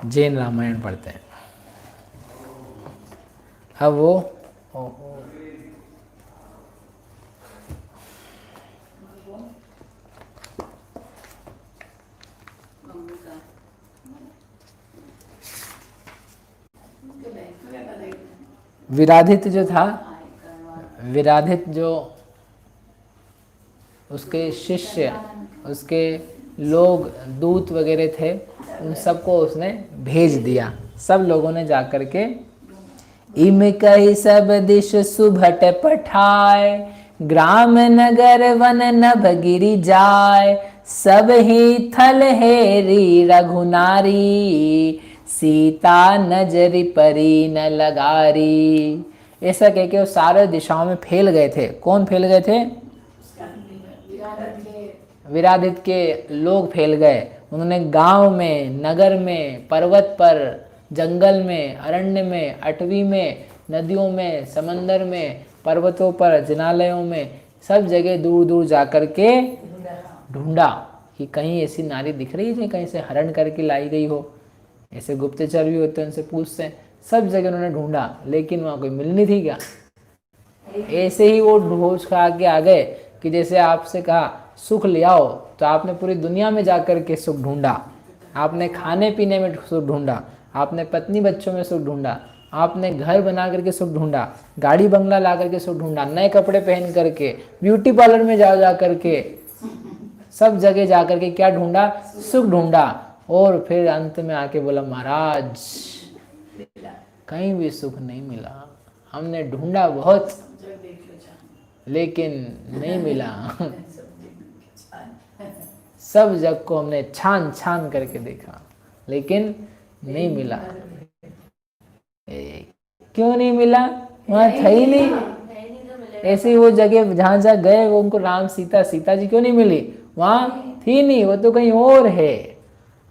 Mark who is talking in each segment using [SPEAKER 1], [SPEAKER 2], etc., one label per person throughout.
[SPEAKER 1] जैन रामायण पढ़ते हैं। अब वो विराधित जो था, विराधित जो उसके शिष्य, उसके लोग, दूत वगैरह थे, उन सबको उसने भेज दिया। सब लोगों ने जाकर के इम कही सब दिश सुभट पठाए, ग्राम नगर वन नभ गिरि जाय, सब ही थल हेरी रघुनारी, सीता नजरि परी न लगारी। ऐसा कह के वो सारे दिशाओं में फैल गए थे। कौन फैल गए थे? विराधित के लोग फैल गए। उन्होंने गांव में, नगर में, पर्वत पर, जंगल में, अरण्य में, अटवी में, नदियों में, समंदर में, पर्वतों पर, जनालयों में, सब जगह दूर दूर जाकर के ढूंढा कि कहीं ऐसी नारी दिख रही है कहीं से हरण करके लाई गई हो। ऐसे गुप्तचर भी होते हैं, उनसे पूछते हैं। सब जगह उन्होंने ढूंढा, लेकिन वहाँ कोई मिलनी थी क्या। ऐसे ही वो ढोज खा के आ गए कि जैसे आपसे कहा सुख ले आओ, तो आपने पूरी दुनिया में जाकर के सुख ढूंढा। आपने खाने पीने में सुख ढूंढा, आपने पत्नी बच्चों में सुख ढूंढा, आपने घर बना करके सुख ढूंढा, गाड़ी बंगला ला करके सुख ढूंढा, नए कपड़े पहन करके, ब्यूटी पार्लर में जा करके, सब जगह जा करके क्या ढूंढा? सुख ढूंढा। और फिर अंत में आके बोला, महाराज कहीं भी सुख नहीं मिला, हमने ढूंढा बहुत लेकिन नहीं मिला। सब जग को हमने छान छान करके देखा लेकिन नहीं मिला। क्यों नहीं मिला? वहां था ही नहीं। ऐसे ही वो जगह जहां जहां गए वो उनको राम सीता, सीता जी क्यों नहीं मिली? वहां थी नहीं, वो तो कहीं और है।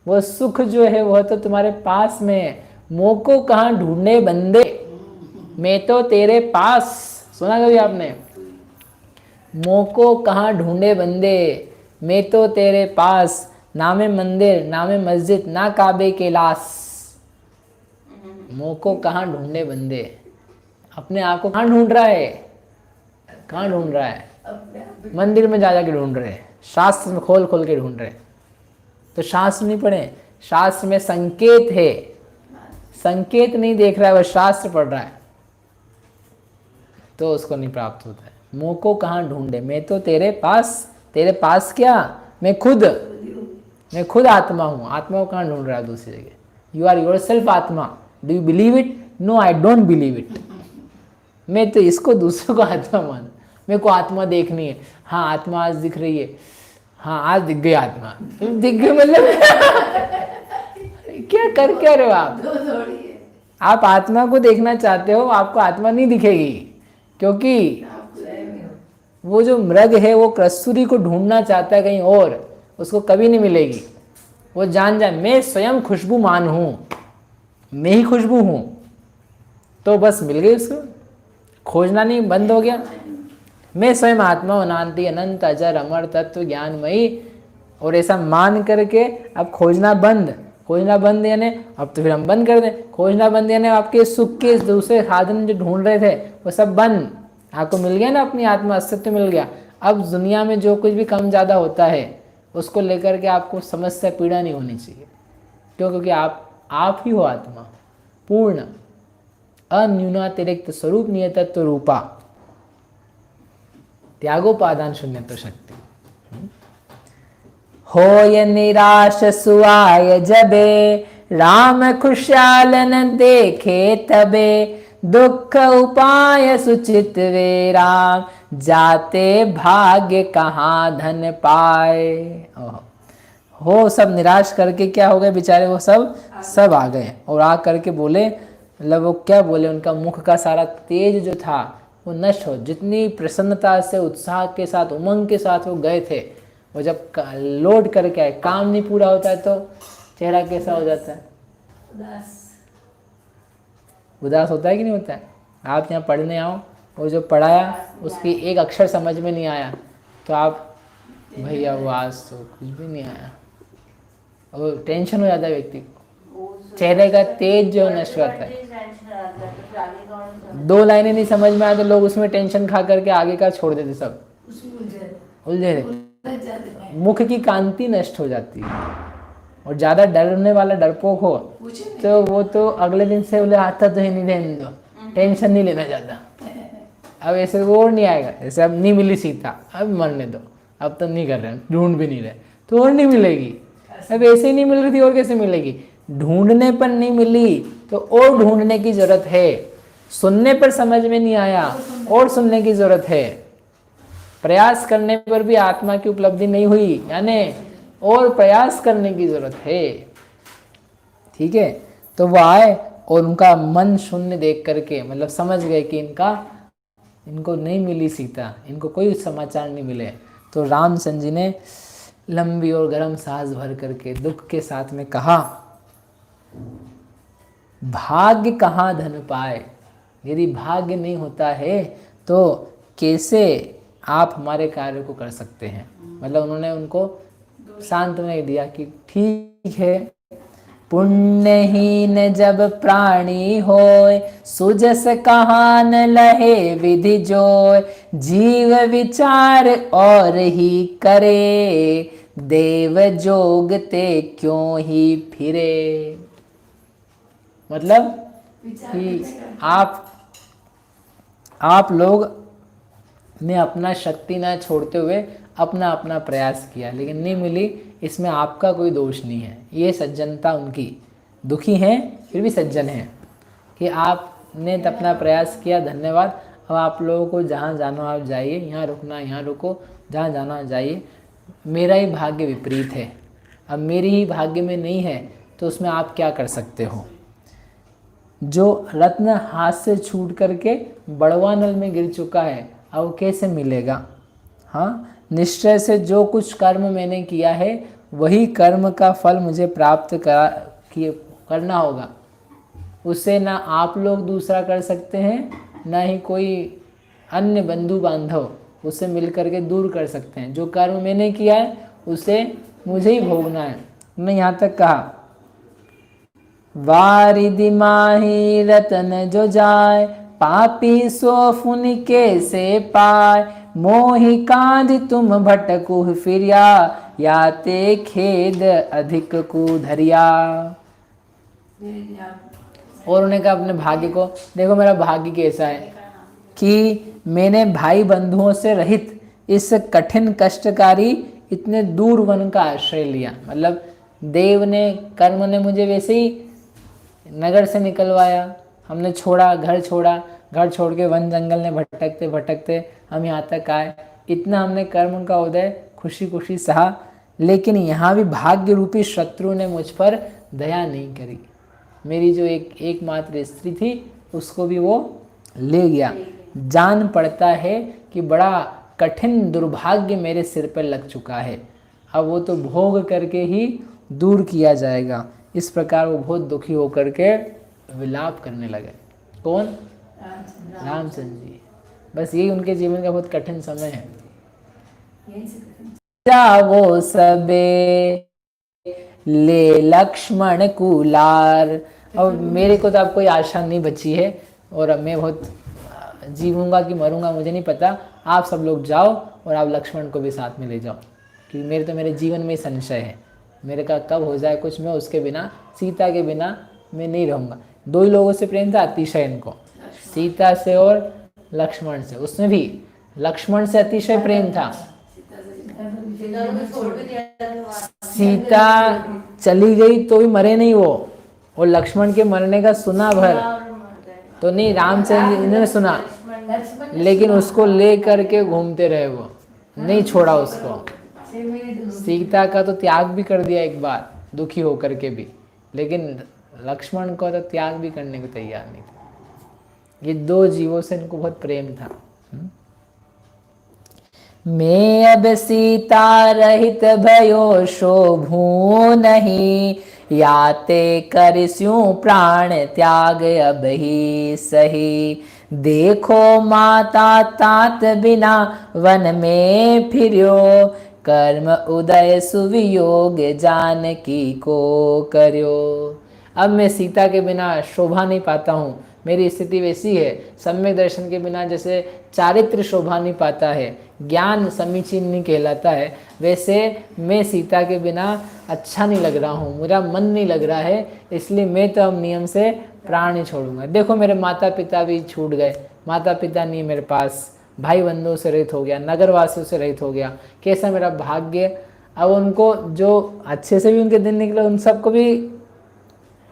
[SPEAKER 1] वो सुख जो है वह तो तुम्हारे पास में है। मोह को कहाँ ढूंढने बंदे, मैं तो तेरे पास। सुना कभी आपने? मोह को कहाँ ढूंढे बंदे, मैं तो तेरे पास। नामे मंदिर, नामे मस्जिद, ना काबे के लास। मोह को कहाँ ढूंढे बंदे, अपने आप को कहाँ ढूंढ रहा है? कहाँ ढूंढ रहा है? मंदिर में जा के ढूंढ रहे हैं, शास्त्र में खोल खोल के ढूंढ रहे। तो शास्त्र नहीं पढ़े, शास्त्र में संकेत है, संकेत नहीं देख रहा है, वह शास्त्र पढ़ रहा है, तो उसको नहीं प्राप्त होता है। मोह को कहाँ ढूंढे, मैं तो तेरे पास। तेरे पास क्या? मैं खुद आत्मा हूँ। आत्मा को कहाँ ढूंढ रहा है दूसरी जगह? You are yourself atma. Do you believe it? No, I don't believe it. मैं तो इसको दूसरों को आत्मा मान, मेरे को आत्मा देखनी है। हाँ आत्मा आज दिख रही है, हाँ आज दिख गई आत्मा। दिख गई मतलब क्या कर क्या रहे हो आप आत्मा को देखना चाहते हो, आपको आत्मा नहीं दिखेगी, क्योंकि वो जो मृग है वो कस्तूरी को ढूंढना चाहता है कहीं और, उसको कभी नहीं मिलेगी। वो जान जाए मैं स्वयं खुशबू मान हूं, मैं ही खुशबू हूं, तो बस मिल गई उसको। खोजना नहीं, बंद हो गया। मैं स्वयं आत्मा अनांति अनंत अजर अमर तत्व ज्ञानमयी, और ऐसा मान करके अब खोजना बंद। खोजना बंद यानी अब तो फिर हम बंद कर दें। खोजना बंद यानी आपके सुख के दूसरे साधन जो ढूंढ रहे थे वो सब बंद। आपको मिल गया ना, अपनी आत्मा अस्तित्व मिल गया। अब दुनिया में जो कुछ भी कम ज़्यादा होता है उसको लेकर के आपको समस्या पीड़ा नहीं होनी चाहिए। क्यों? क्योंकि आप ही हो आत्मा पूर्ण अन्यूनातिरिक्त स्वरूप नियतत्व रूपा, त्यागोपादान शून्य तो शक्ति। होय निराश सुआय जबे, राम खुशहाल न देखे तबे, दुख उपाय सुचित वे राम, जाते भाग्य कहाँ धन पाए। हो सब निराश करके क्या हो गए बेचारे, वो सब आ गए और आ करके बोले, मतलब वो क्या बोले, उनका मुख का सारा तेज जो था वो नष्ट हो। जितनी प्रसन्नता से, उत्साह के साथ, उमंग के साथ वो गए थे, वो जब लौट करके आए, काम नहीं पूरा होता है तो चेहरा कैसा हो जाता है? उदास होता है कि नहीं होता है? आप यहाँ पढ़ने आओ, वो जो पढ़ाया उसकी एक अक्षर समझ में नहीं आया तो आप भैया वो आज तो कुछ भी नहीं आया, और टेंशन हो जाता है व्यक्ति को। चेहरे का तेज जो नश्वर है। 2 लाइनें नहीं समझ में आए तो लोग उसमें टेंशन खा करके आगे का छोड़ देते, सब उलझे रहे, मुख की कांति नष्ट हो जाती है। और ज्यादा डरने वाला डरपोक हो तो वो तो अगले दिन से बोले आता तो ही नहीं, रहने दो, टेंशन नहीं लेना ज्यादा। अब ऐसे वो और नहीं आएगा, जैसे अब नहीं मिली सीता, अब मरने दो, अब तो नहीं कर रहे, ढूंढ भी नहीं रहे तो और नहीं मिलेगी। अब ऐसे ही नहीं मिल रही थी और कैसे मिलेगी, ढूंढने पर नहीं मिली तो और ढूंढने की जरूरत है। सुनने पर समझ में नहीं आया और सुनने की जरूरत है। प्रयास करने पर भी आत्मा की उपलब्धि नहीं हुई, यानी और प्रयास करने की जरूरत है। ठीक है, तो वो आए और उनका मन शून्य देख करके मतलब समझ गए कि इनको नहीं मिली सीता, इनको कोई समाचार नहीं मिले। तो रामचंद्र जी ने लंबी और गर्म सांस भर करके दुख के साथ में कहा, भाग्य कहाँ धन पाए, यदि भाग्य नहीं होता है तो कैसे आप हमारे कार्य को कर सकते हैं। मतलब उन्होंने उनको सांत्वना दिया कि ठीक है, पुण्यहीन जब प्राणी होय, सुजस कहाँ न लहे विधि जोय, जीव विचार और ही करे, देव जोग ते क्यों ही फिरे। मतलब कि आप लोग ने अपना शक्ति ना छोड़ते हुए अपना अपना प्रयास किया लेकिन नहीं मिली, इसमें आपका कोई दोष नहीं है। ये सज्जनता उनकी, दुखी हैं फिर भी सज्जन हैं कि आपने अपना प्रयास किया, धन्यवाद। अब आप लोगों को जहाँ जाना आप जाइए, यहाँ रुकना यहाँ रुको, जहाँ जाना जाइए। मेरा ही भाग्य विपरीत है, अब मेरी ही भाग्य में नहीं है तो उसमें आप क्या कर सकते हो। जो रत्न हाथ से छूट करके बड़वा नल में गिर चुका है अब कैसे मिलेगा। हाँ, निश्चय से जो कुछ कर्म मैंने किया है वही कर्म का फल मुझे प्राप्त करना होगा। उससे ना आप लोग दूसरा कर सकते हैं, ना ही कोई अन्य बंधु बांधव उससे मिल करके दूर कर सकते हैं। जो कर्म मैंने किया है उसे मुझे ही भोगना है। मैं यहाँ तक कहा, वारिधि माही रतन जो जाय, पापी सो फुन के से पाय, मोहि कांध तुम भटकु फिरिया, याते खेद अधिक कु धरिया। और उन्होंने कहा अपने भाग्य को, देखो मेरा भाग्य कैसा है कि मैंने भाई बंधुओं से रहित इस कठिन कष्टकारी इतने दूर वन का आश्रय लिया। मतलब देव ने, कर्म ने मुझे वैसे ही नगर से निकलवाया, हमने छोड़ा, घर छोड़ के वन जंगल में भटकते भटकते हम यहाँ तक आए। इतना हमने कर्म का उदय खुशी खुशी सहा, लेकिन यहाँ भी भाग्य रूपी शत्रु ने मुझ पर दया नहीं करी। मेरी जो एकमात्र स्त्री थी उसको भी वो ले गया। जान पड़ता है कि बड़ा कठिन दुर्भाग्य मेरे सिर पर लग चुका है, अब वो तो भोग करके ही दूर किया जाएगा। इस प्रकार वो बहुत दुखी होकर के विलाप करने लगे। कौन? रामचंद्र जी। बस यही उनके जीवन का बहुत कठिन समय है। जावो सबे ले लक्ष्मण कुलार। अब मेरे को तो अब कोई आशा नहीं बची है और अब मैं बहुत जीऊंगा कि मरूंगा मुझे नहीं पता। आप सब लोग जाओ और आप लक्ष्मण को भी साथ में ले जाओ, क्योंकि मेरे जीवन में संशय है। मेरे का कब हो जाए कुछ, मैं उसके बिना, सीता के बिना मैं नहीं रहूँगा। 2 ही लोगों से प्रेम था अतिशय इनको, सीता से और लक्ष्मण से। उसमें भी लक्ष्मण से अतिशय प्रेम था। सीता चली गई तो भी मरे नहीं वो, और लक्ष्मण के मरने का सुना भर तो नहीं, रामचंद्र ने सुना, लेकिन उसको ले करके घूमते रहे, वो नहीं छोड़ा उसको। सीता का तो त्याग भी कर दिया एक बार दुखी होकर के भी, लेकिन लक्ष्मण को तो त्याग भी करने को तैयार नहीं था। ये 2 जीवों से इनको बहुत प्रेम था। मैं अब सीता रहित भयो शोभू नहीं, याते करस्यूं प्राण त्याग अब ही सही। देखो माता तात बिना वन में फिर्यो, कर्म उदय सुवियोग जानकी को कर्यो। अब मैं सीता के बिना शोभा नहीं पाता हूँ। मेरी स्थिति वैसी है, सम्यक दर्शन के बिना जैसे चारित्र शोभा नहीं पाता है, ज्ञान समीचीन नहीं कहलाता है, वैसे मैं सीता के बिना अच्छा नहीं लग रहा हूँ, मेरा मन नहीं लग रहा है, इसलिए मैं तो अब नियम से प्राण ही छोड़ूंगा। देखो मेरे माता पिता भी छूट गए, माता पिता नहीं मेरे पास, भाई बंधुओं से रहित हो गया, नगरवासियों से रहित हो गया, कैसा मेरा भाग्य। अब उनको जो अच्छे से भी उनके दिन निकले, उन सबको भी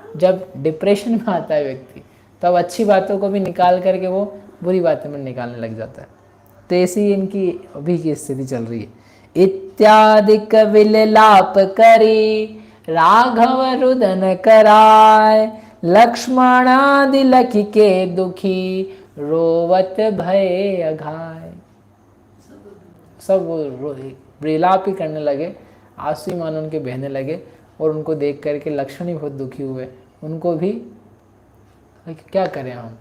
[SPEAKER 1] जब डिप्रेशन में आता है व्यक्ति, तब अच्छी बातों को भी निकाल करके वो बुरी बातों में निकालने लग जाता है। तो ऐसी इनकी अभी की स्थिति चल रही है। इत्यादिक विललाप करी राघव रुदन कराय, लक्ष्मणादि लखि के दुखी रोवत भय अघाय। सब विलाप ही करने लगे, आंसू मान उनके बहने लगे, और उनको देख करके लक्ष्मण ही बहुत दुखी हुए। उनको भी क्या करें हम,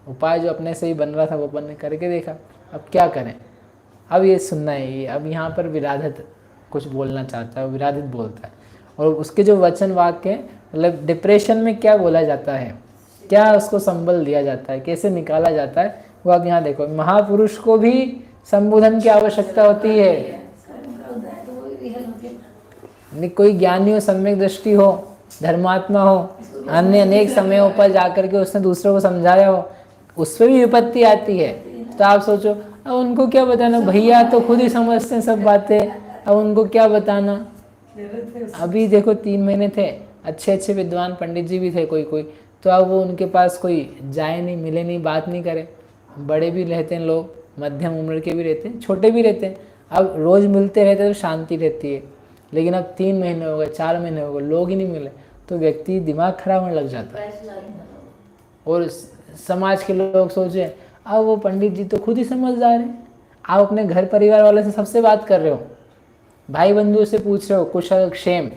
[SPEAKER 1] उपाय जो अपने से ही बन रहा था वो अपन ने करके देखा, अब क्या करें। अब ये सुनना है, ये अब यहाँ पर विराधित कुछ बोलना चाहता है, विराधित बोलता है, और उसके जो वचन वाक्य मतलब डिप्रेशन में क्या बोला जाता है, क्या उसको संबल दिया जाता है, कैसे निकाला जाता है, वो आप यहाँ देखो। महापुरुष को भी संबोधन की आवश्यकता होती है। कोई ज्ञानी हो, सम्यक दृष्टि हो, धर्मात्मा हो, अन्य अनेक समयों पर जाकर के उसने दूसरों को समझाया हो, उसमें भी विपत्ति आती है। तो आप सोचो अब उनको क्या बताना, भैया तो खुद ही समझते हैं सब बातें, अब उनको क्या बताना। अभी देखो 3 महीने थे, अच्छे अच्छे विद्वान पंडित जी भी थे कोई कोई, तो अब वो उनके पास कोई जाए नहीं, मिले नहीं, बात नहीं करे। बड़े भी रहते हैं लोग, मध्यम उम्र के भी रहते हैं, छोटे भी रहते हैं, अब रोज़ मिलते रहते तो शांति रहती है। लेकिन अब 3 महीने हो गए, 4 महीने हो गए, लोग ही नहीं मिले, तो व्यक्ति दिमाग खराब होने लग जाता है। और समाज के लोग सोचे अब वो पंडित जी तो खुद ही समझदार हैं, आप अपने घर परिवार वाले से सबसे बात कर रहे हो, भाई बंधुओं से पूछ रहे हो कुशल क्षेम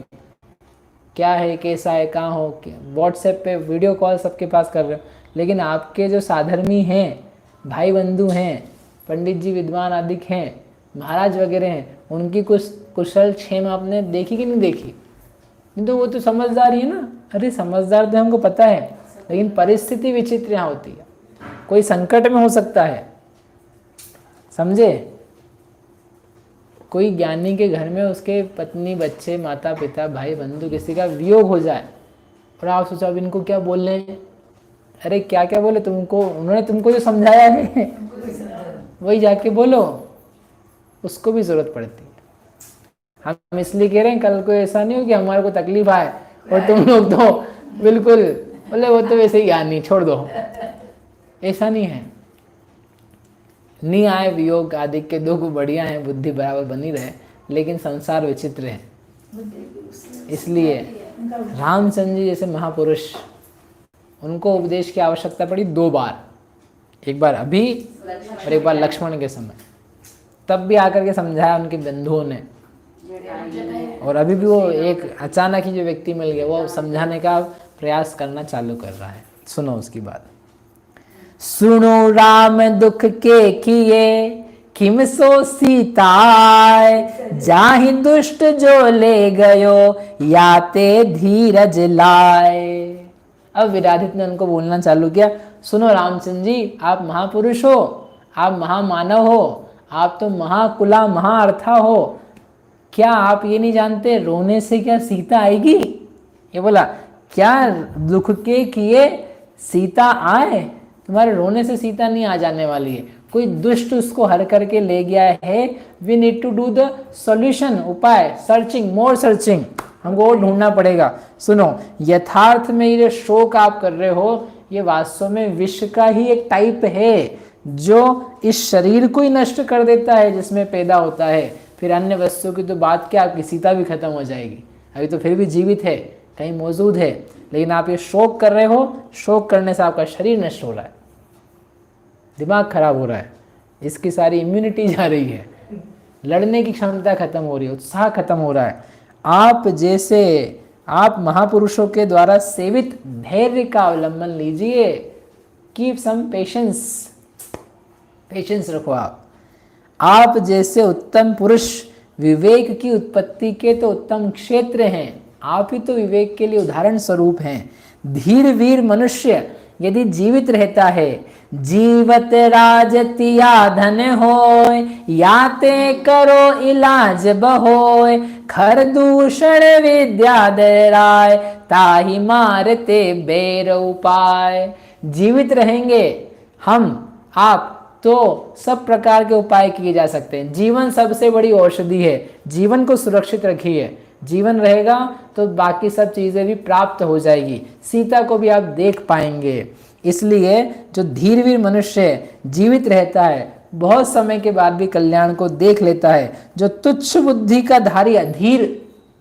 [SPEAKER 1] क्या है, कैसा है, कहाँ हो, व्हाट्सएप पे वीडियो कॉल सबके पास कर रहे हो, लेकिन आपके जो साधर्मी हैं, भाई बंधु हैं, पंडित जी विद्वान आदि हैं, महाराज वगैरह हैं, उनकी कुछ कुशल क्षेम आपने देखी कि नहीं देखी। नहीं तो वो तो समझदार ही है ना। अरे समझदार तो हमको पता है, लेकिन परिस्थिति विचित्र यहाँ होती है, कोई संकट में हो सकता है, समझे। कोई ज्ञानी के घर में उसके पत्नी, बच्चे, माता पिता, भाई बंधु किसी का वियोग हो जाए, और आप सोचो अब इनको क्या बोल रहे हैं। अरे क्या क्या बोले तुमको, उन्होंने तुमको जो समझाया है वही जाके बोलो, उसको भी जरूरत पड़ती है। हम इसलिए कह रहे हैं कल को ऐसा नहीं हो कि हमारे को तकलीफ आए और तुम लोग तो बिल्कुल बोले वो तो वैसे ही ज्ञानी, छोड़ दो। ऐसा नहीं है, नहीं आए वियोग आदि के दुख बढ़िया है, बुद्धि बराबर बनी रहे, लेकिन संसार विचित्र है। इसलिए रामचंद्र जी जैसे महापुरुष, उनको उपदेश की आवश्यकता पड़ी 2 बार, एक बार अभी और एक बार लक्ष्मण के समय, तब भी आकर के समझाया उनके बंधुओं ने। और अभी भी वो एक अचानक ही जो व्यक्ति मिल गया वो समझाने का प्रयास करना चालू कर रहा है। सुनो उसकी बात। सुनो राम दुख के किए किम सो सीताय, जाहि दुष्ट जो ले गयो याते धीरज लाए। अब विराधित ने उनको बोलना चालू किया, सुनो रामचंद्र जी, आप महापुरुष हो, आप महामानव हो, आप तो महाकुला महाअर्था हो, क्या आप ये नहीं जानते रोने से क्या सीता आएगी। ये बोला क्या दुख के किए सीता आए, तुम्हारे रोने से सीता नहीं आ जाने वाली है, कोई दुष्ट उसको हर करके ले गया है। We need to do the solution, उपाय, सर्चिंग, मोर सर्चिंग, हमको और ढूंढना पड़ेगा। सुनो, यथार्थ में ये शोक आप कर रहे हो, ये वास्तव में विष का ही एक टाइप है जो इस शरीर को ही नष्ट कर देता है जिसमें पैदा होता है। फिर अन्य वस्तुओं की तो बात क्या, आपकी सीता भी खत्म हो जाएगी, अभी तो फिर भी जीवित है, कहीं मौजूद है, लेकिन आप ये शोक कर रहे हो, शोक करने से आपका शरीर नष्ट हो रहा है, दिमाग खराब हो रहा है, इसकी सारी इम्यूनिटी जा रही है, लड़ने की क्षमता खत्म हो रही है, उत्साह खत्म हो रहा है। आप जैसे आप महापुरुषों के द्वारा सेवित धैर्य का अवलंबन लीजिए, कीप सम पेशेंस, पेशेंस रखो। आप जैसे उत्तम पुरुष विवेक की उत्पत्ति के तो उत्तम क्षेत्र हैं, आप ही तो विवेक के लिए उदाहरण स्वरूप हैं। धीर वीर मनुष्य यदि जीवित रहता है, जीवत राजतिया धन होय, याते करो इलाज बहोय, खर दूषण विद्या दराय, ताहि मारते बेर उपाय। जीवित रहेंगे हम आप तो सब प्रकार के उपाय किए जा सकते हैं। जीवन सबसे बड़ी औषधि है, जीवन को सुरक्षित रखिए। जीवन रहेगा तो बाकी सब चीज़ें भी प्राप्त हो जाएगी, सीता को भी आप देख पाएंगे। इसलिए जो धीरवीर मनुष्य जीवित रहता है, बहुत समय के बाद भी कल्याण को देख लेता है। जो तुच्छ बुद्धि का धारी अधीर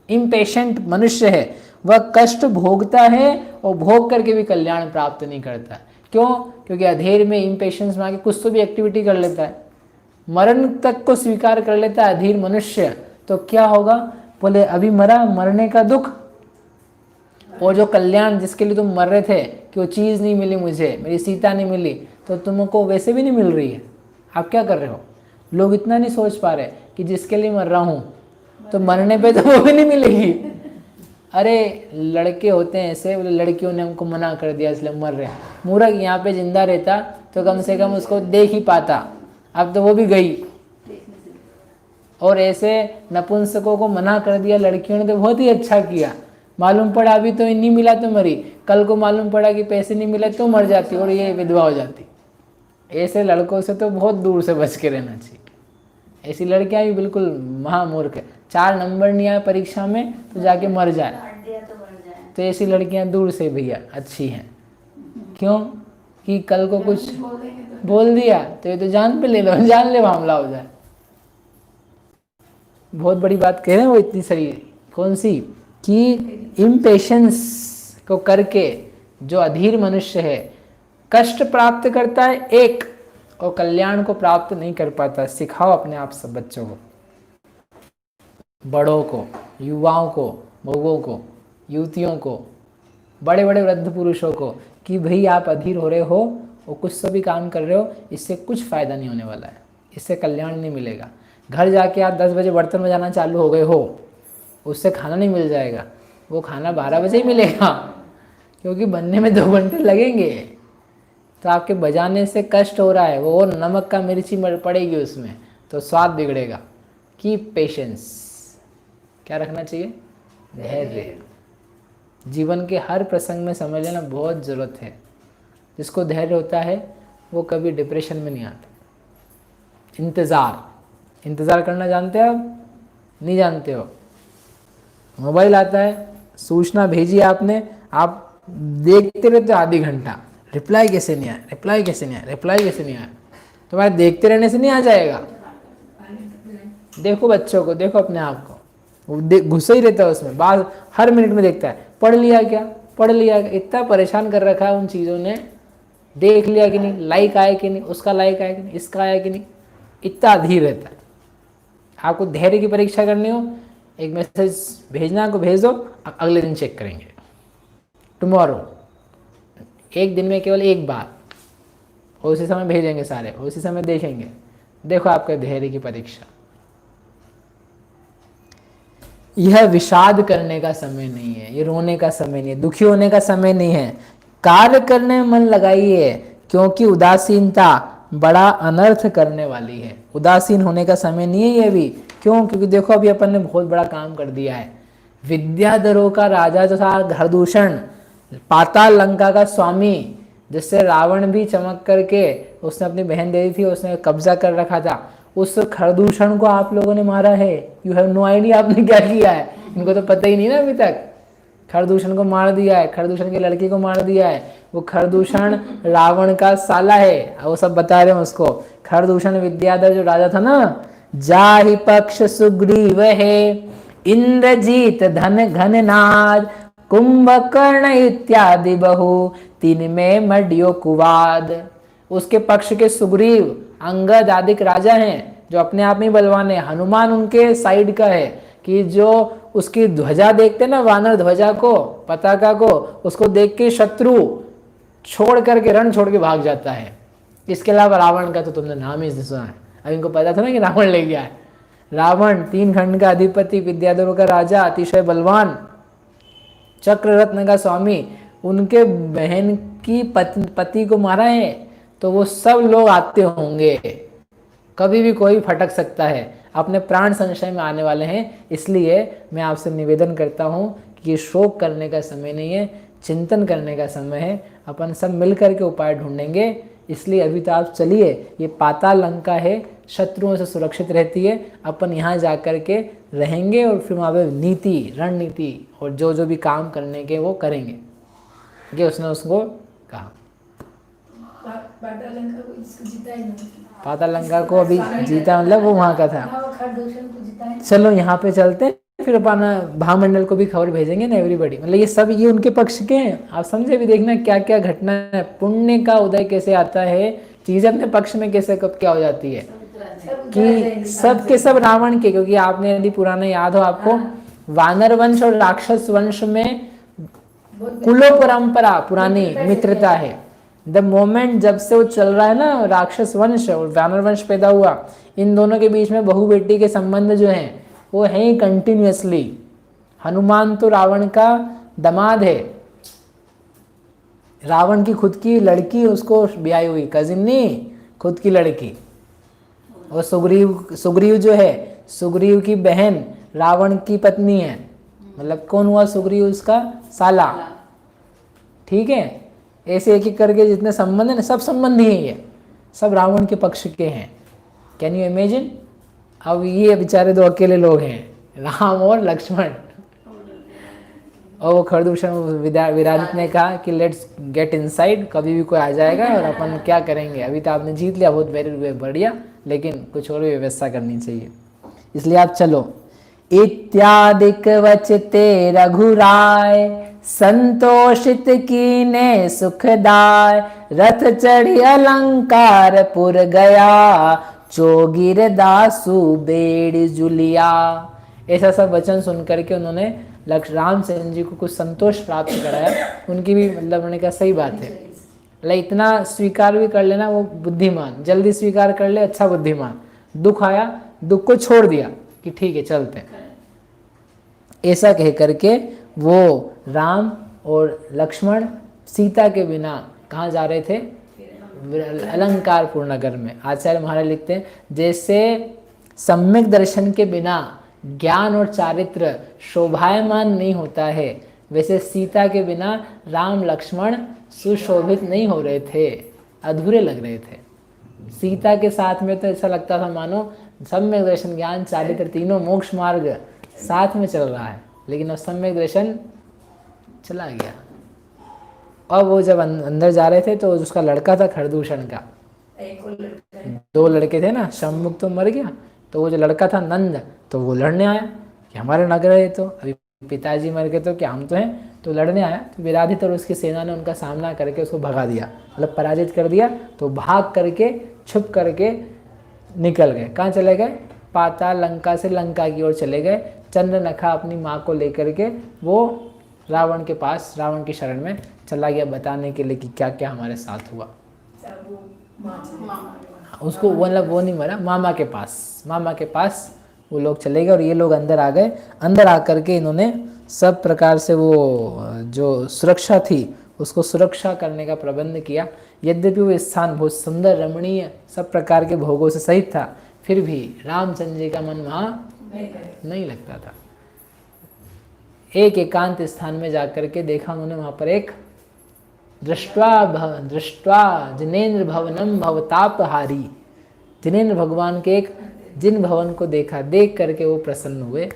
[SPEAKER 1] इम्पेशेंट मनुष्य है, वह कष्ट भोगता है और भोग करके भी कल्याण प्राप्त नहीं करता। क्यों? क्योंकि अधीर में इम्पेशेंस में आके कुछ तो भी एक्टिविटी कर लेता है, मरण तक को स्वीकार कर लेता है अधीर मनुष्य। तो क्या होगा? बोले अभी मरा, मरने का दुख, और जो कल्याण जिसके लिए तुम मर रहे थे कि वो चीज़ नहीं मिली मुझे, मेरी सीता नहीं मिली, तो तुमको वैसे भी नहीं मिल रही है। आप क्या कर रहे हो? लोग इतना नहीं सोच पा रहे कि जिसके लिए मर रहा हूँ तो मरने पे तो वो भी नहीं मिलेगी। अरे लड़के होते हैं ऐसे, बोले लड़कियों ने हमको मना कर दिया इसलिए मर रहे हैं। मूर्ख, यहाँ पे जिंदा रहता तो कम से कम उसको देख ही पाता, अब तो वो भी गई। और ऐसे नपुंसकों को मना कर दिया लड़कियों ने तो बहुत ही अच्छा किया। मालूम पड़ा अभी तो नहीं मिला तो मरी, कल को मालूम पड़ा कि पैसे नहीं मिले तो मर जाती और ये विधवा हो जाती। ऐसे लड़कों से तो बहुत दूर से बच के रहना चाहिए। ऐसी लड़कियां भी बिल्कुल महामूर्ख है। 4 नंबर नहीं आए परीक्षा में तो जाके मर जाए, तो ऐसी लड़कियां दूर से भैया अच्छी हैं। क्यों? कि कल को कुछ बोल दिया तो ये तो जान पे ले लो, जान ले मामला हो जाए। बहुत बड़ी बात कह रहे हैं वो, इतनी सारी कौन सी कि इम्पेशेंस को करके जो अधीर मनुष्य है कष्ट प्राप्त करता है एक, और कल्याण को प्राप्त नहीं कर पाता। सिखाओ अपने आप सब बच्चों को, बड़ों को, युवाओं को, बहुओं को, युवतियों को, बड़े बड़े वृद्ध पुरुषों को कि भाई आप अधीर हो रहे हो और कुछ से भी काम कर रहे हो, इससे कुछ फायदा नहीं होने वाला है, इससे कल्याण नहीं मिलेगा। घर जाके आप 10 बजे बर्तन बजाना चालू हो गए हो, उससे खाना नहीं मिल जाएगा, वो खाना 12 बजे ही मिलेगा, क्योंकि बनने में 2 घंटे लगेंगे। तो आपके बजाने से कष्ट हो रहा है, वो और नमक का मिर्ची पड़ेगी उसमें, तो स्वाद बिगड़ेगा। Keep patience. क्या रखना चाहिए? धैर्य। जीवन के हर प्रसंग में समझ लेना बहुत ज़रूरत है। जिसको धैर्य होता है वो कभी डिप्रेशन में नहीं आता। इंतज़ार करना जानते हो आप? नहीं जानते हो? मोबाइल आता है, सूचना भेजी आपने, आप देखते रहते हो आधी घंटा, रिप्लाई कैसे नहीं आया, रिप्लाई कैसे नहीं आया, रिप्लाई कैसे नहीं आया। तुम्हारे देखते रहने से नहीं आ जाएगा। देखो बच्चों को, देखो अपने आप को, वो घुसे ही रहता है उसमें, बात हर मिनट में देखता है, पढ़ लिया क्या, पढ़ लिया क्या। इतना परेशान कर रखा है उन चीज़ों ने, देख लिया कि नहीं, लाइक आया कि नहीं, उसका लाइक आया कि नहीं, इसका आया कि नहीं, इतना अधीर रहता है। आपको धैर्य की परीक्षा करनी हो, एक मैसेज भेजना को भेज दो, अगले दिन चेक करेंगे, टुमारो, एक दिन में केवल एक बार, और उसी समय भेजेंगे सारे, उसी समय देखेंगे। देखो आपके धैर्य की परीक्षा। यह विषाद करने का समय नहीं है, ये रोने का समय नहीं है, दुखी होने का समय नहीं है। कार्य करने में मन लगाइए, क्योंकि उदासीनता बड़ा अनर्थ करने वाली है। उदासीन होने का समय नहीं है ये भी। क्यों? क्योंकि देखो अभी अपन ने बहुत बड़ा काम कर दिया है। विद्याधरों का राजा जो था खरदूषण, पाताल लंका का स्वामी, जिससे रावण भी चमक करके उसने अपनी बहन दे दी थी, उसने कब्जा कर रखा था, उस खरदूषण को आप लोगों ने मारा है। यू हैव नो आइडिया आपने क्या किया है। इनको तो पता ही नहीं ना अभी तक। खरदूषण को मार दिया है, खरदूषण के लड़के को मार दिया है। वो खरदूषण रावण का साला है, वो सब बता रहे हैं उसको। खरदूषण विद्याधर जो राजा था ना, जाहि पक्ष सुग्रीव है, इंद्रजीत धन घन नाद, कुंभकर्ण इत्यादि बहु, तीन में मड्यो कुवाद। उसके पक्ष के सुग्रीव, अंगद आदि राजा हैं जो अपने आप में बलवान है। हनुमान उनके साइड का है कि जो उसकी ध्वजा देखते ना, वानर ध्वजा को, पताका को, उसको देख के शत्रु छोड़ करके, रण छोड़ के भाग जाता है। इसके अलावा रावण का तो तुमने नाम ही सुना है। अब इनको पता था ना कि रावण ले गया है। रावण 3 खंड का अधिपति, विद्याधरों का राजा, अतिशय बलवान, चक्र रत्न का स्वामी उनके बहन की पति को मारा है, तो वो सब लोग आते होंगे, कभी भी कोई फटक सकता है, अपने प्राण संशय में आने वाले हैं। इसलिए मैं आपसे निवेदन करता हूँ कि ये शोक करने का समय नहीं है, चिंतन करने का समय है। अपन सब मिलकर के उपाय ढूंढेंगे। इसलिए अभी तो आप चलिए, ये पाताल लंका है, शत्रुओं से सुरक्षित रहती है, अपन यहाँ जा कर के रहेंगे और फिर वहाँ पे नीति रणनीति और जो जो भी काम करने के वो करेंगे, ये उसने उसको कहा। पाताल लंका को अभी जीता, मतलब वो वहाँ का था। चलो यहाँ पे चलते हैं, फिर अपन भामंडल को भी खबर भेजेंगे ना, एवरीबॉडी, मतलब ये सब ये उनके पक्ष के हैं। आप समझे भी, देखना क्या क्या घटना है, पुण्य का उदय कैसे आता है, चीजें अपने पक्ष में कैसे कब क्या हो जाती है, कि सब के सब रावण के, क्योंकि आपने यदि पुराना याद हो आपको, वानर वंश और राक्षस वंश में कुलो परंपरा पुरानी मित्रता है। द मोमेंट जब से वो चल रहा है ना, राक्षस वंश और वानर वंश पैदा हुआ, इन दोनों के बीच में बहू बेटी के संबंध जो हैं वो है ही कंटिन्यूअसली। हनुमान तो रावण का दामाद है, रावण की खुद की लड़की उसको ब्याई हुई, कजिन नहीं, खुद की लड़की। और सुग्रीव जो है, सुग्रीव की बहन रावण की पत्नी है, मतलब कौन हुआ सुग्रीव, उसका साला। ठीक है, ऐसे एक एक करके जितने संबंध है ना, सब संबंधी हैं, ये सब रावण के पक्ष के हैं। Can you imagine. अब ये बेचारे दो अकेले लोग हैं, राम और लक्ष्मण। और वो खरदूषण विराजित ने कहा कि लेट्स गेट इनसाइड, कभी भी कोई आ जाएगा और अपन क्या करेंगे, अभी तो आपने जीत लिया, बहुत वेरी बढ़िया, लेकिन कुछ और व्यवस्था करनी चाहिए। इसलिए आप चलो। इत्यादिक वचते रघुराय, संतोषित कीने सुखदाय, रथ चढ़ी अलंकारपुर गया, चोगिर दासु बेड़ जुलिया। ऐसा सब वचन सुन करके उन्होंने रामचंद्र जी को कुछ संतोष प्राप्त कराया। उनकी भी मतलब उन्होंने कहा सही बात है, मतलब इतना स्वीकार भी कर लेना वो बुद्धिमान, जल्दी स्वीकार कर ले अच्छा बुद्धिमान। दुख आया, दुख को छोड़ दिया कि ठीक है चलते हैं, ऐसा कह करके वो राम और लक्ष्मण सीता के बिना कहाँ जा रहे थे, अलंकारपुर नगर में। आचार्य महाराज लिखते हैं, जैसे सम्यक दर्शन के बिना ज्ञान और चारित्र शोभायमान नहीं होता है, वैसे सीता के बिना राम लक्ष्मण सुशोभित नहीं हो रहे थे, अधूरे लग रहे थे। सीता के साथ में तो ऐसा लगता था मानो सम्यक दर्शन ज्ञान चारित्र तीनों मोक्ष मार्ग साथ में चल रहा है, लेकिन अब सम्यक दर्शन चला गया। और वो जब अंदर जा रहे थे तो उसका लड़का था खरदूषण का, दो लड़के थे ना, शंमुख तो मर गया, तो वो जो लड़का था नंद, तो वो लड़ने आया कि हमारे नगर है, तो अभी पिताजी मर गए तो क्या हम तो हैं, तो लड़ने आया। तो विराधित और उसकी सेना ने उनका सामना करके उसको भगा दिया, मतलब पराजित कर दिया। तो भाग करके छुप करके निकल गए, कहाँ चले गए, पाताल लंका से लंका की ओर चले गए। चंद्रनखा अपनी माँ को लेकर के वो रावण के पास, रावण की शरण में चला गया बताने के लिए कि क्या क्या हमारे साथ हुआ। उसको मतलब वो नहीं मरा, मामा के पास वो लोग चले गए और ये लोग अंदर आ गए। अंदर आकर के इन्होंने सब प्रकार से वो जो सुरक्षा थी उसको सुरक्षा करने का प्रबंध किया। यद्यपि वो स्थान बहुत सुंदर रमणीय सब प्रकार के भोगों से सहित था, फिर भी रामचंद्र जी का मन वहाँ नहीं लगता था। एक एकांत स्थान में जाकर के देखा उन्होंने, वहाँ पर एक दृष्ट्वा जिनेन्द्र भवनम भवतापहारी, जिनेन्द्र भगवान के एक जिन भवन को देखा, देख करके वो प्रसन्न हुए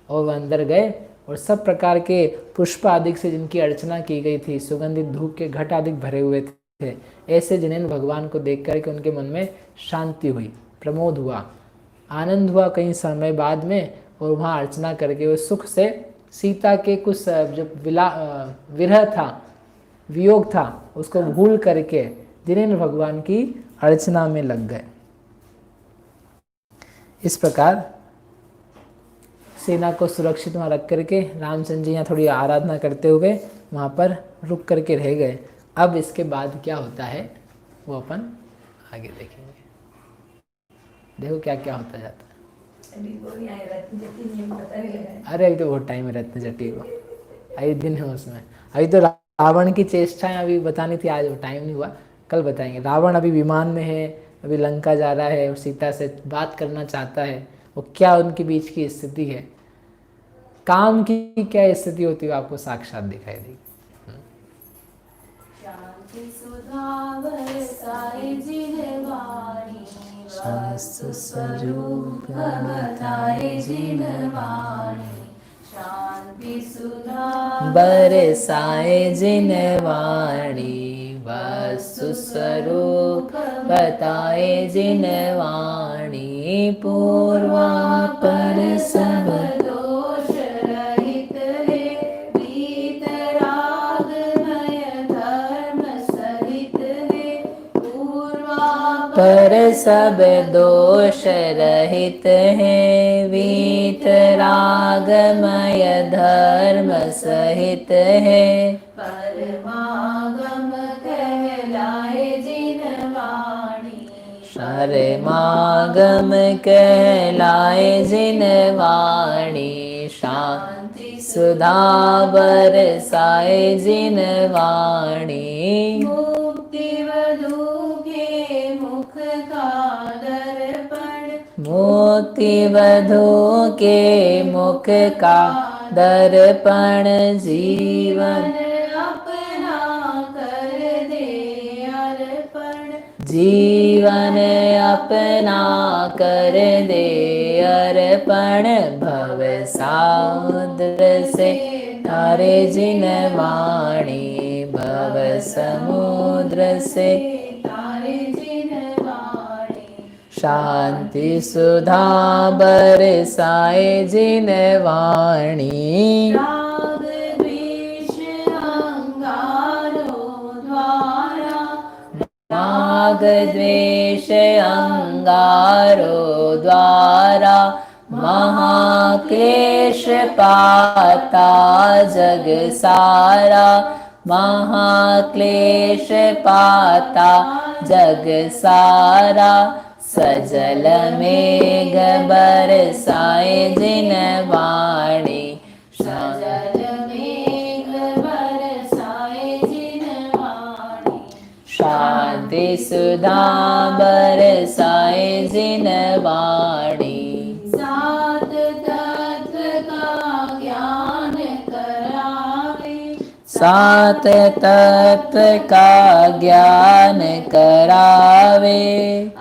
[SPEAKER 1] और वह अंदर गए और सब प्रकार के पुष्प आदि से जिनकी अर्चना की गई थी, सुगंधित धूप के घट आदि भरे हुए थे, ऐसे जिनेन्द्र भगवान को देख करके उनके मन में शांति हुई, प्रमोद हुआ, आनंद हुआ कई समय बाद में। और वहाँ अर्चना करके वो सुख से सीता के कुछ जो विरह था, वियोग था, उसको भूल करके जिनेन्द्र भगवान की अर्चना में लग गए। इस प्रकार सेना को सुरक्षित वहाँ रख करके रामचंद्र जी यहाँ थोड़ी आराधना करते हुए वहाँ पर रुक करके रह गए। अब इसके बाद क्या होता है वो अपन आगे देखेंगे। देखो क्या क्या होता जाता है। अरे अभी तो बहुत टाइम है रत्न जटी को। अभी दिन है उसमें। अभी तो रावण की चेष्टाएं अभी बतानी थी, आज वो टाइम नहीं हुआ, कल बताएंगे। रावण अभी विमान में है, अभी लंका जा रहा है और सीता से बात करना चाहता है। वो क्या उनके बीच की स्थिति है, काम की क्या स्थिति होती है, आपको साक्षात दिखाई देगी।
[SPEAKER 2] शांति सुधा बरसाए जिन वाणी, वास्तु स्वरूप बताए जिन वाणी। शांति सुधा
[SPEAKER 1] बरसाए जिन वाणी, वस्तु स्वरूप बताए जिन वाणी। पूर्वापर सब
[SPEAKER 2] दोष रहित है, वीतरागमय धर्म सहित है।
[SPEAKER 1] पर सब दोष रहित है, वीतरागमय धर्म सहित है।
[SPEAKER 2] परमागम कहलाए जिन वाणी,
[SPEAKER 1] परमागम कहलाए जिन वाणी। शांति सुधा बरसाए जिन वाणी।
[SPEAKER 2] मुक्ति वधू के मुख का दर्पण,
[SPEAKER 1] मुक्ति वधू के मुख का दर्पण। जीवन
[SPEAKER 2] अपना कर दे अर्पण,
[SPEAKER 1] जीवन अपना कर दे अर्पण। भव सामुद्र से तारे जिन वाणी, भव समुद्र से
[SPEAKER 2] तारे जिन वाणी।
[SPEAKER 1] शांति सुधा बरसाए जिन वाणी।
[SPEAKER 2] राग द्वेष अंगारों द्वारा,
[SPEAKER 1] राग द्वेष अंगारो द्वारा। महाक्लेश पाता जग सारा, महाक्लेश पाता जग सारा। सजल मेघ बरसाए जिन वाणी,
[SPEAKER 2] सजल मेघ बरसाए जिन वाणी।
[SPEAKER 1] शांति सुधा बरसाए जिन वाणी।
[SPEAKER 2] सात तत्व का ज्ञान करावे,
[SPEAKER 1] सात तत्व का ज्ञान करावे।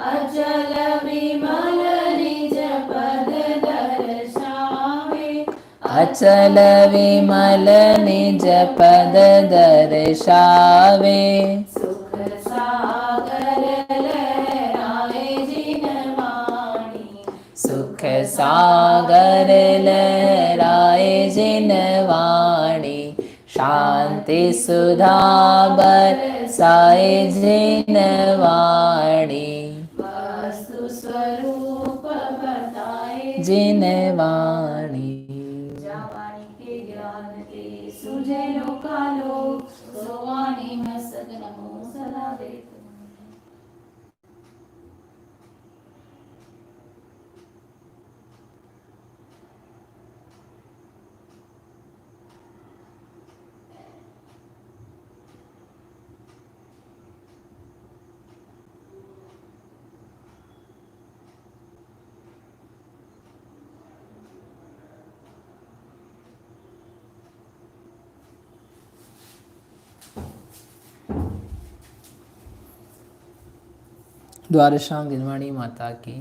[SPEAKER 2] अचल विमल निज पद दर्शावे,
[SPEAKER 1] अचल विमल निज पद दर्शावे।
[SPEAKER 2] सुख सागर लहराए जिन वाणी,
[SPEAKER 1] सुख सागर लहराए जिन वाणी। शांति सुधा बरसाए जिन वाणी।
[SPEAKER 2] वास्तु स्वरूप बताए
[SPEAKER 1] जिन वाणी।
[SPEAKER 2] जा वाणी के ज्ञान ते सुझे लोकालो, सो वाणी मस्तक नमो सदा देत।
[SPEAKER 1] द्वारशाम गिनवाणी माता की।